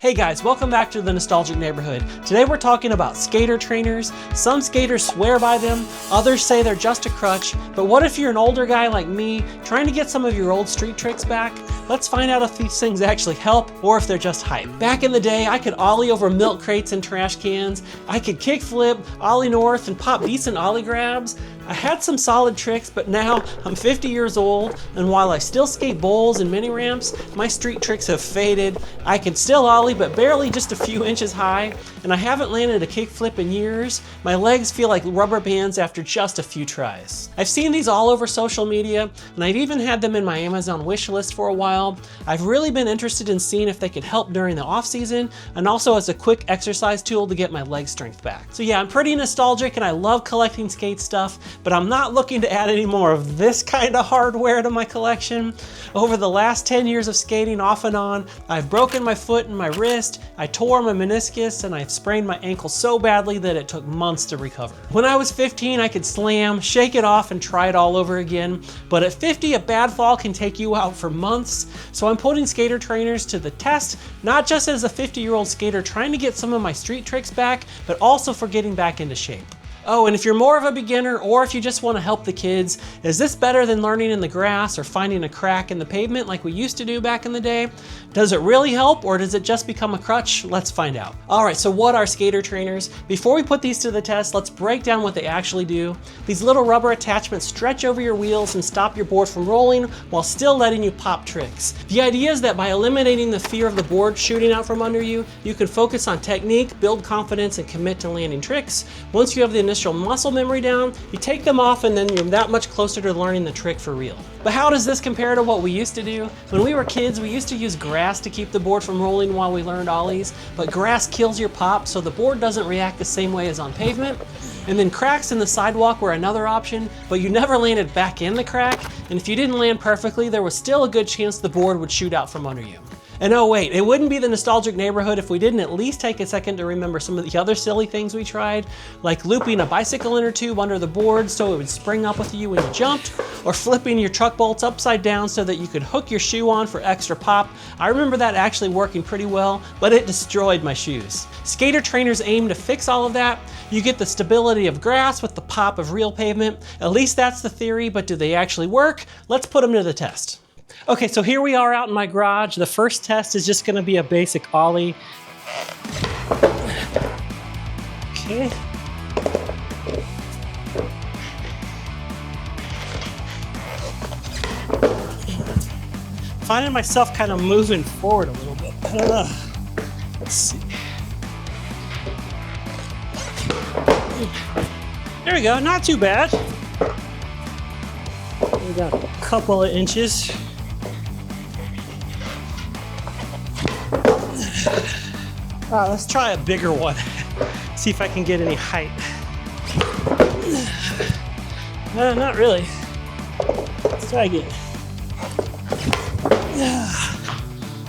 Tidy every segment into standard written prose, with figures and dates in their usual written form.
Hey guys, welcome back to the Nostalgic Neighborhood. Today we're talking about skater trainers. Some skaters swear by them, others say they're just a crutch, but what if you're an older guy like me, trying to get some of your old street tricks back? Let's find out if these things actually help or if they're just hype. Back in the day, I could ollie over milk crates and trash cans, I could kickflip, ollie north, and pop decent ollie grabs. I had some solid tricks, but now I'm 50 years old, and while I still skate bowls and mini ramps, my street tricks have faded. I can still ollie, but barely just a few inches high, and I haven't landed a kickflip in years. My legs feel like rubber bands after just a few tries. I've seen these all over social media, and I've even had them in my Amazon wish list for a while. I've really been interested in seeing if they could help during the off season, and also as a quick exercise tool to get my leg strength back. So yeah, I'm pretty nostalgic and I love collecting skate stuff, but I'm not looking to add any more of this kind of hardware to my collection. Over the last 10 years of skating off and on, I've broken my foot and my wrist, I tore my meniscus, and I've sprained my ankle so badly that it took months to recover. When I was 15, I could slam, shake it off, and try it all over again. But at 50, a bad fall can take you out for months. So I'm putting SkaterTrainers to the test, not just as a 50-year-old skater trying to get some of my street tricks back, but also for getting back into shape. Oh, and if you're more of a beginner or if you just want to help the kids, is this better than learning in the grass or finding a crack in the pavement like we used to do back in the day? Does it really help or does it just become a crutch? Let's find out. All right, so what are SkaterTrainers? Before we put these to the test, let's break down what they actually do. These little rubber attachments stretch over your wheels and stop your board from rolling while still letting you pop tricks. The idea is that by eliminating the fear of the board shooting out from under you, you can focus on technique, build confidence, and commit to landing tricks. Once you have the initial muscle memory down, you take them off and then you're that much closer to learning the trick for real. But how does this compare to what we used to do? When we were kids, we used to use grass to keep the board from rolling while we learned ollies, but grass kills your pop, so the board doesn't react the same way as on pavement. And then cracks in the sidewalk were another option, but you never landed back in the crack, and if you didn't land perfectly, there was still a good chance the board would shoot out from under you. And oh wait, it wouldn't be the Nostalgic Neighborhood if we didn't at least take a second to remember some of the other silly things we tried, like looping a bicycle inner tube under the board so it would spring up with you when you jumped, or flipping your truck bolts upside down so that you could hook your shoe on for extra pop. I remember that actually working pretty well, but it destroyed my shoes. SkaterTrainers aim to fix all of that. You get the stability of grass with the pop of real pavement. At least that's the theory, but do they actually work? Let's put them to the test. Okay, so here we are out in my garage. The first test is just gonna be a basic ollie. Okay. Finding myself kind of moving forward a little bit. I don't know. Let's see. There we go, not too bad. We got a couple of inches. Let's try a bigger one. See if I can get any height. Not really. Let's try again.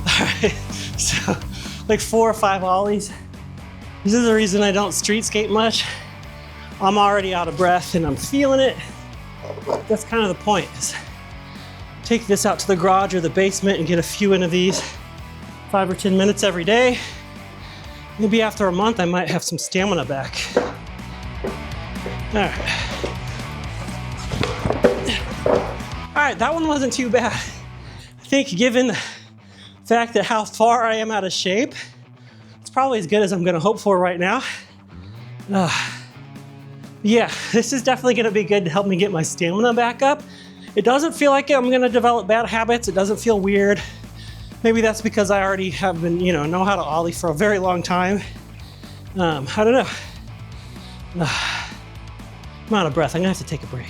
All right, so like 4 or 5 ollies. This is the reason I don't street skate much. I'm already out of breath and I'm feeling it. That's kind of the point, is take this out to the garage or the basement and get a few of these 5 or 10 minutes every day. Maybe after a month, I might have some stamina back. All right, that one wasn't too bad. I think given the fact that how far I am out of shape, it's probably as good as I'm gonna hope for right now. Yeah, this is definitely gonna be good to help me get my stamina back up. It doesn't feel like I'm gonna develop bad habits. It doesn't feel weird. Maybe that's because I already have been, know how to ollie for a very long time. I don't know. I'm out of breath. I'm gonna have to take a break.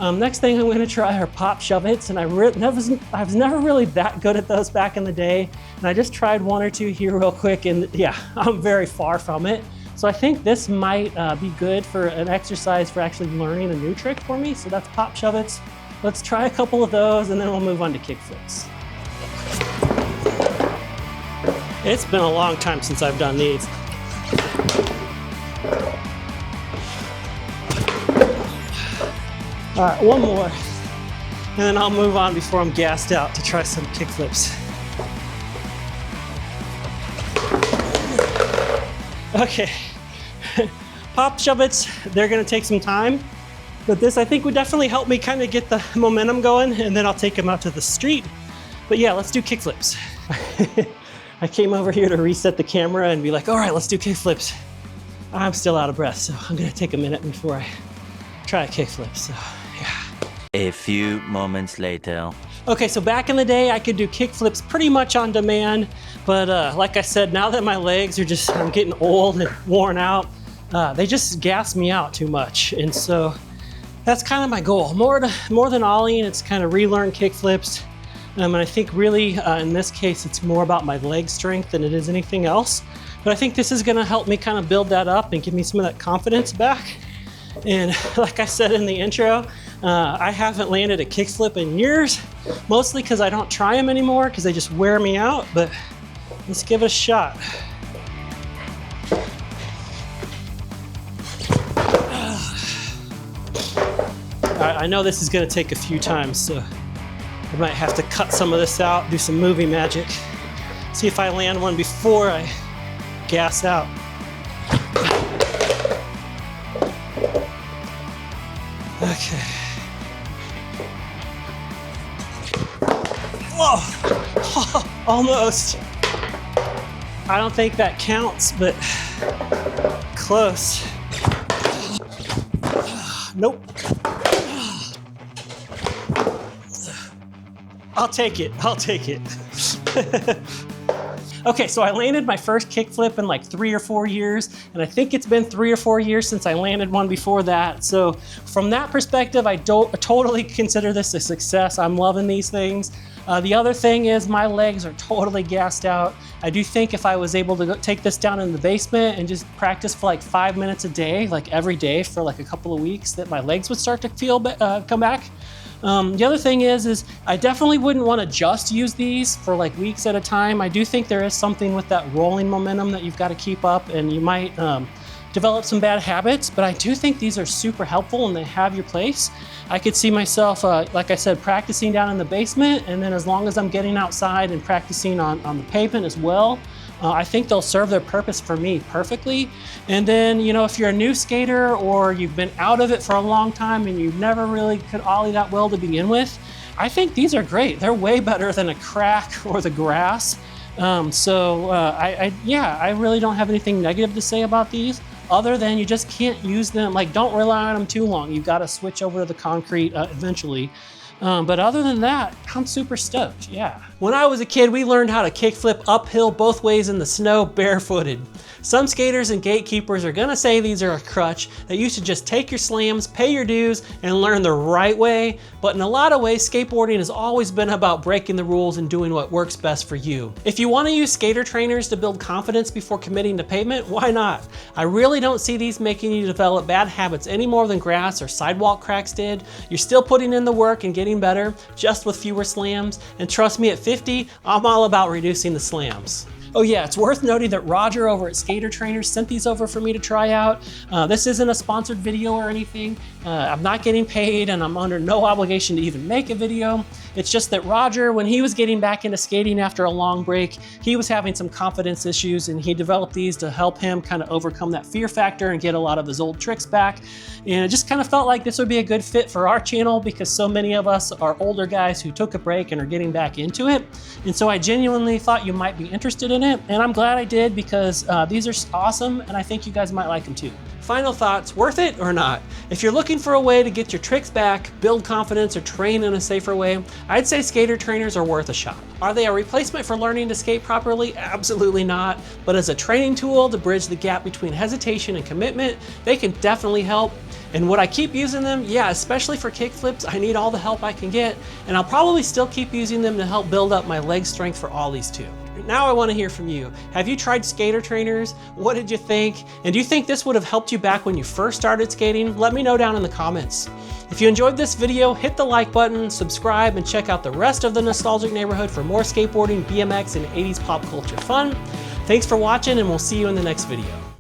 Next thing I'm gonna try are pop shove hits, and I was never really that good at those back in the day. And I just tried 1 or 2 here real quick, and yeah, I'm very far from it. So I think this might be good for an exercise for actually learning a new trick for me. So that's pop shove hits. Let's try a couple of those, and then we'll move on to kickflips. It's been a long time since I've done these. All right, one more, and then I'll move on before I'm gassed out to try some kickflips. Okay, pop shove-its, they're gonna take some time, but this I think would definitely help me kind of get the momentum going, and then I'll take them out to the street. But yeah, let's do kickflips. I came over here to reset the camera and be like, all right, let's do kickflips. I'm still out of breath, so I'm gonna take a minute before I try a kickflip, so yeah. A few moments later. Okay, so back in the day, I could do kickflips pretty much on demand, but like I said, now that my legs are just, I'm getting old and worn out, they just gas me out too much. And so that's kind of my goal. More than ollieing, it's kind of relearn kickflips. And I think really, in this case, it's more about my leg strength than it is anything else. But I think this is gonna help me kind of build that up and give me some of that confidence back. And like I said in the intro, I haven't landed a kickflip in years, mostly because I don't try them anymore because they just wear me out, but let's give it a shot. I know this is gonna take a few times, so I might have to cut some of this out, do some movie magic, see if I land one before I gas out. Okay. Whoa, almost. I don't think that counts, but close. Nope. I'll take it, I'll take it. Okay, so I landed my first kickflip in like 3 or 4 years, and I think it's been 3 or 4 years since I landed one before that. So from that perspective, I totally consider this a success. I'm loving these things. The other thing is my legs are totally gassed out. I do think if I was able to take this down in the basement and just practice for like 5 minutes a day, like every day for like a couple of weeks, that my legs would start to feel come back. The other thing is I definitely wouldn't want to just use these for like weeks at a time. I do think there is something with that rolling momentum that you've got to keep up, and you might develop some bad habits, but I do think these are super helpful and they have your place. I could see myself, like I said, practicing down in the basement, and then as long as I'm getting outside and practicing on the pavement as well, I think they'll serve their purpose for me perfectly. And then, you know, if you're a new skater or you've been out of it for a long time and you've never really could ollie that well to begin with, I think these are great. They're way better than a crack or the grass. I really don't have anything negative to say about these, other than you just can't use them. Like, don't rely on them too long. You've got to switch over to the concrete eventually. But other than that, I'm super stoked, yeah. When I was a kid, we learned how to kickflip uphill both ways in the snow barefooted. Some skaters and gatekeepers are gonna say these are a crutch, that you should just take your slams, pay your dues, and learn the right way. But in a lot of ways, skateboarding has always been about breaking the rules and doing what works best for you. If you wanna use SkaterTrainers to build confidence before committing to pavement, why not? I really don't see these making you develop bad habits any more than grass or sidewalk cracks did. You're still putting in the work and getting better, just with fewer slams. And trust me, at 50, I'm all about reducing the slams. Oh yeah, it's worth noting that Roger over at SkaterTrainers sent these over for me to try out. This isn't a sponsored video or anything. I'm not getting paid, and I'm under no obligation to even make a video. It's just that Roger, when he was getting back into skating after a long break, he was having some confidence issues, and he developed these to help him kind of overcome that fear factor and get a lot of his old tricks back. And it just kind of felt like this would be a good fit for our channel, because so many of us are older guys who took a break and are getting back into it. And so I genuinely thought you might be interested in it, and I'm glad I did, because these are awesome, and I think you guys might like them too. Final thoughts, worth it or not? If you're looking for a way to get your tricks back, build confidence, or train in a safer way, I'd say SkaterTrainers are worth a shot. Are they a replacement for learning to skate properly? Absolutely not. But as a training tool to bridge the gap between hesitation and commitment, they can definitely help. And would I keep using them? Yeah, especially for kickflips, I need all the help I can get, and I'll probably still keep using them to help build up my leg strength for ollies too. Now I want to hear from you. Have you tried SkaterTrainers? What did you think? And do you think this would have helped you back when you first started skating? Let me know down in the comments. If you enjoyed this video, hit the like button, subscribe, and check out the rest of the Nostalgic Neighborhood for more skateboarding, BMX, and 80s pop culture fun. Thanks for watching, and we'll see you in the next video.